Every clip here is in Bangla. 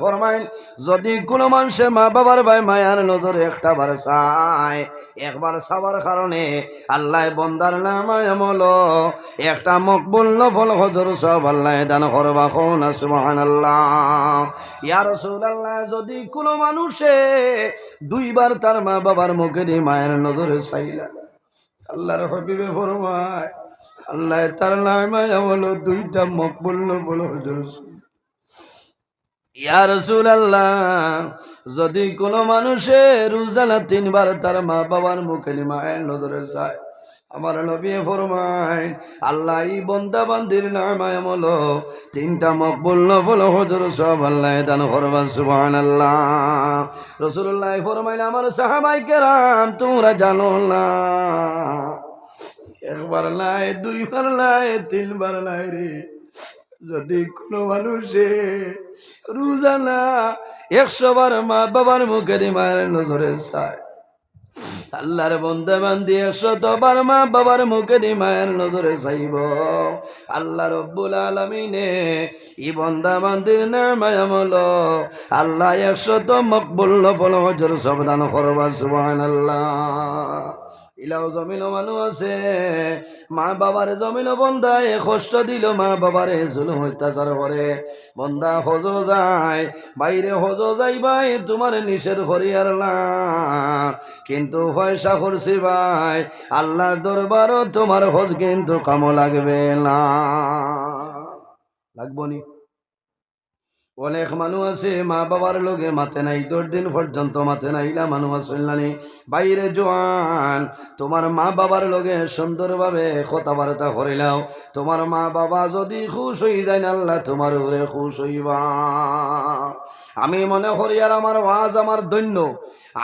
ফরমাইন যদি কোনো মানুষের মা বাবার ভাই মায়ার নজরে একটা বার চায়, একবার চাওয়ার কারণে আল্লাহ বন্দার নামায় আমল একটা মকবুল নফল হজর সব আল্লাহ দান করবা। কোন সুবহানাল্লাহ। ইয়া রাসূলুল্লাহ, যদি কোনো মানুষে দুইবার তার মা বাবার মুখে দিয়ে মায়ের নজরে চাইলা, আল্লাহর হাবিবে ফরমায় আল্লাহ তার নামায় আমল দুইটা মকবুল নফল হজর। ইয়া রাসূলুল্লাহ, যদি কোনো মানুষের রোজানা তিনবার তার মা বাবার মুখে মায়ের নজরে চায়, আমার নবী ফরমায় আল্লাহ এই বান্দা বান্দির নামায় আমল তিনটা মকবুল নফল হজর সব আল্লাহ দান করবা। সুবহানাল্লাহ। রাসূলুল্লাহ ফরমাইলেন, আমার সাহাবায়ে কেরাম তোমরা জানো না, একবার নাই, দুইবার নাই, তিনবার নাই রে, যদি কোনো মানুষে রোজানা 100 বার মা বাবার মুখে দিয়ে মায়ের নজরে চায়, আল্লাহর বান্দা বান্দি 100 বার মা বাবার মুখে দিয়ে মায়ের নজরে চাইব, আল্লাহ রব্বুল আলামিনে এই বান্দা বান্দির নামায় আমল আল্লাহ 100 মকবুল নফল হজর সব দান করবা। সুবহানাল্লাহ। ইলাও জমিন মানুষ আছে মা বাবার জমিন বন্ধায় কষ্ট দিল, মা বাবারে জুলুম অত্যাচার করে, বন্ধা হজ যায়, বাইরে হজ যাইবাই তোমার নিষেধ করিয়ার না, কিন্তু পয়সা করছি ভাই আল্লাহর দরবারও তোমার হজ কিন্তু কাম লাগবে না। লাগবো নি? অনেক মানুষ আছে মা বাবার লোকে মাতে নাই, 10 দিন পর্যন্ত মাতে নাইলা মানুষ আসলানি বাইরে জোয়ান, তোমার মা বাবার লোকে সুন্দরভাবে কথাবার্তা করিলাও, তোমার মা বাবা যদি খুশ হয়ে যায় না আল্লাহ তোমার উপরে খুশ হইবা। আমি মনে করি আর আমার ওয়াজ আমার দৈন্য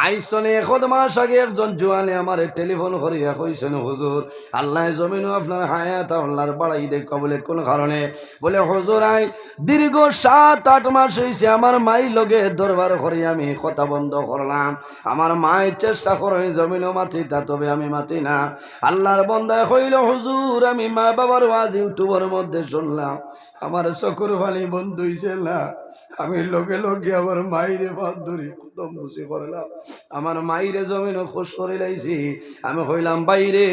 আইসনে 1 মাস আগে একজন জোয়ানে আমার টেলিফোন করিয়া কইছেন, হুজুর আল্লাহ জমিনও আপনার হায়াত আল্লাহর বাড়াই দেখ, বলে কোন কারণে? বলে হুজুর আই দীর্ঘ 7-8 মাস হয়েছে আমার মাই লগে দরবার করি আমি কথা বন্ধ করলাম, আমার মায়ের চেষ্টা করে জমিনও মাতি তা তবে আমি মাতি না। আল্লাহর বন্দায় কইল, হুজুর আমি মা বাবার ওয়াজ ইউটিউবের মধ্যে শুনলাম, আমার চকুর পানি বন্ধ হইছে না, আমি লগে লগে আমার মাইরে ভাত ধরি কদম বসে করলাম, আমার মাইরে জমিন খুশ করে লাইছি। আমি কইলাম বাইরে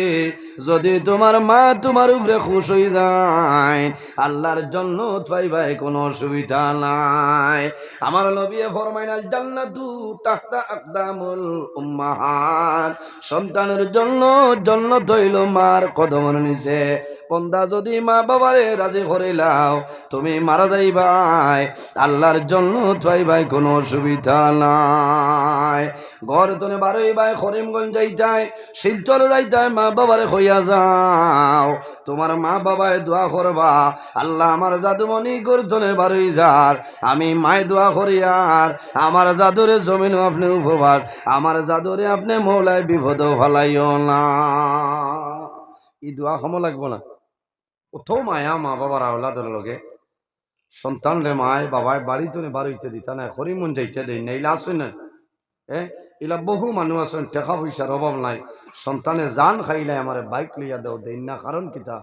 যদি তোমার মা তোমার উপরে খুশ হয়ে যায় আল্লাহর জান্নাত পাইবাই, কোনো অসুবিধা নাই। আমার নবী ফরমাইলেন জান্নাতু তাহতা আকদামুল উম্মাহাত, সন্তানের জন্য জান্নাত হইল মার কদমের নিচে। বন্দা যদি মা বাবারে রাজি করিলাও তুমি মারা যাইবাই আল্লাহর জান্নাত পাইবাই, কোনো অসুবিধা নাই। ঘর তনে বারোই বাই করিমগঞ্জ যাইতাই, শিলচর যাইতাই, মা বাবারে হইয়া যাও, তোমার মা বাবায় দোয়া করবা আল্লাহ আমার জাদুমণি গর্জনে বারোই যার, আমি মায় দোয়া করি আর আমার জাদুরে জমিন আপনি উপবাস, আমার জাদুরে আপনি মৌলায় বিপদ ফেলাইও না। এই দোয়া কম লাগবো না? কোথাও মায়া মা বাবার আওলাদের লগে সন্তান রে মায় বাবায় বাড়ি তো বাড়িতে দিতা না, হরিমন যাইতে দেয় না, ইলা আসেন না এলা বহু মানুষ আছেন টাকা পয়সার অভাব নাই, সন্তানে জান খাইলে আমার বাইক লইয়া দেও দেই না, কারণ কিতা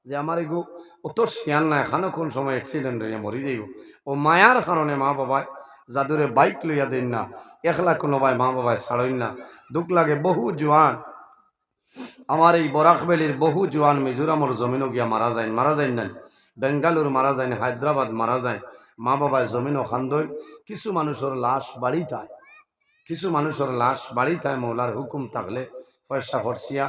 যে আমার এগো অত শিয়ান না, এখানে কোন সময় অ্যাক্সিডেন্ট হইয়া মরি যাইব, ও মায়ার কারণে মা বাবায় যাদুরে বাইক লইয়া দেন না, একলা কোনো ভাই মা বাবায় ছাড়েন না। দুঃখ লাগে বহু জোয়ান আমার এই বরাকবেলির বহু জোয়ান মিজোরামর জমিনও গিয়া মারা যায় না, বেঙ্গালুর মারা যায়, হায়দ্রাবাদ মারা যায়, মা বাবায় জমিনও খান্দন, কিছু মানুষের লাশ বাড়ি তাই, কিছু মানুষের লাশ বাড়ি তাই মৌলার হুকুম থাকলে পয়সা খরচিয়া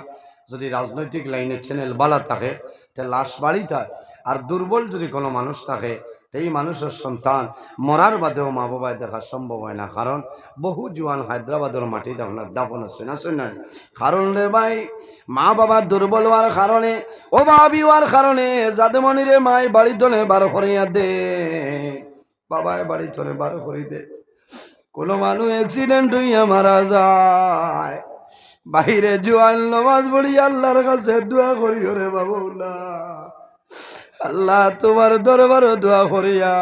যদি রাজনৈতিক লাইনে চ্যানেল বালা থাকে তে লাশ বাড়ি তাই, আর দুর্বল যদি কোনো মানুষ থাকে এই মানুষের সন্তান মরার বাদেও মা বাবায় দেখা সম্ভব হয় না, কারণ বহু জোয়ান হায়দ্রাবাদের মাটিতে আপনার দাফন আছে না শুনে, কারণ রে ভাই মা বাবা দুর্বল হওয়ার কারণে অভাবী হওয়ার কারণে জাদুমণিরে মায় বাড়ি তোলে বার করিয়া দে, বাবায় বাড়ি তোলে বার করি দে, কোন মানুষ অ্যাক্সিডেন্ট হইয়া মারা যায়, বাইরে জোয়ান নামাজ পড়ি আল্লাহর কাছে দোয়া করি, রে বাবুলা আল্লাহ তোমার দরবার দোয়া করিয়া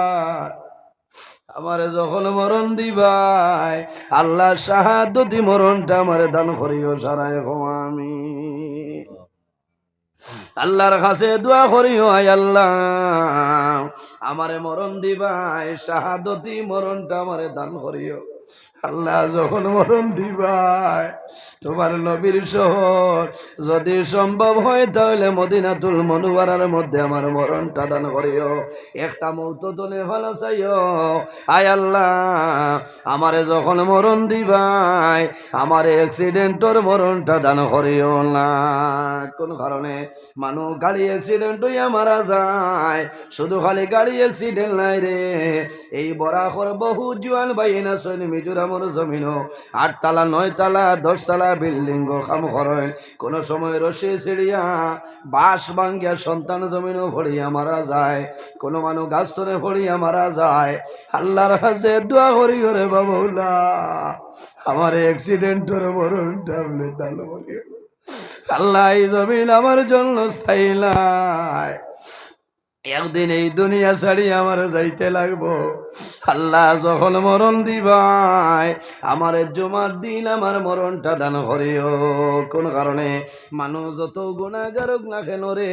আমারে যখন মরণ দিবাই আল্লাহ শাহাদতি মরণটা আমারে দান করিও সারাই আমি। আল্লাহর কাছে দোয়া করিও, আয় আল্লাহ আমারে মরণ দিবাই, শাহাদতি মরণটা আমারে দান করিও। আল্লাহ যখন মরণ দিবাই তোমার নবীর শহর যদি সম্ভব হয় তাহলে মদিনাতুল মুনাওয়ারার মধ্যে আমার মরণটা দান করিও। একটা মৌত দলে ভালো চাইও, আয় আল্লাহ আমারে যখন মরণ দিবাই আমার অ্যাক্সিডেন্টর মরণটা দান করিও না। কোন কারণে মানুষ গাড়ি অ্যাক্সিডেন্ট হইয়া মারা যায়, শুধু খালি গাড়ি অ্যাক্সিডেন্ট নাই রে, এই বরাকর বহু জোয়ান বাইন আছেন মিজোরামের জমিনও 8 তালা 9 তালা 10 তালা বিল্ডিং কাম করেন, কোন সময় রশি ছিড়িয়া বাঁশ ভাঙ্গিয়া সন্তান জমিনও ভরিয়া মারা যায়, কোন মানুষ গাছ তলে ভরিয়া মারা যায়। আল্লাহর কাছে দোয়া করি রে বাবুলা আমার অ্যাক্সিডেন্টের মরণটা আপনি দান করিও। আল্লাহ এই জমিন আমার জন্য স্থায়ী নাই, একদিন এই দুনিয়া ছাড়ি আমার যাইতে লাগবো। আল্লাহ যখন মরণ দিবাই আমার জুমার দিন আমার মরণটা দান করিও। কোন কারণে মানুষ যত গুনাহগার হোক না কেন রে,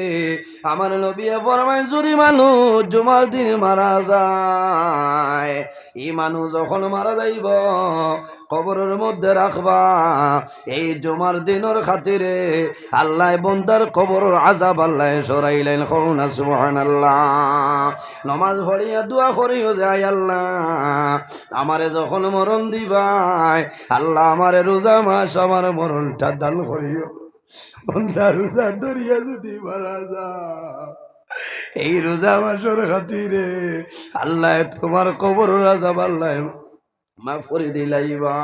আমার নবী ফরমায় যদি মানুষ জুমার দিন মারা যায়, এই মানুষ যখন মারা যাইব কবরের মধ্যে রাখবা, এই জুমার দিনের খাতিরে আল্লাহ বন্দার কবরের আযাব আল্লাহ সরাইলেন। কওনা সুবহানাল্লাহ। নমাজ পড়িয়া দোয়া করিও যে আয় আল্লাহ আমারে যখন মরণ দিবাই আল্লাহ আমারে রোজা মাস আমার মরণটা দান করিও। বন্দা রোজা ধরিয়া যদি মারা যায় এই রোজা মাসের খাতিরে আল্লাহ তোমার কবরের আযাব আল্লাহ মাফ করে দিলাইবা।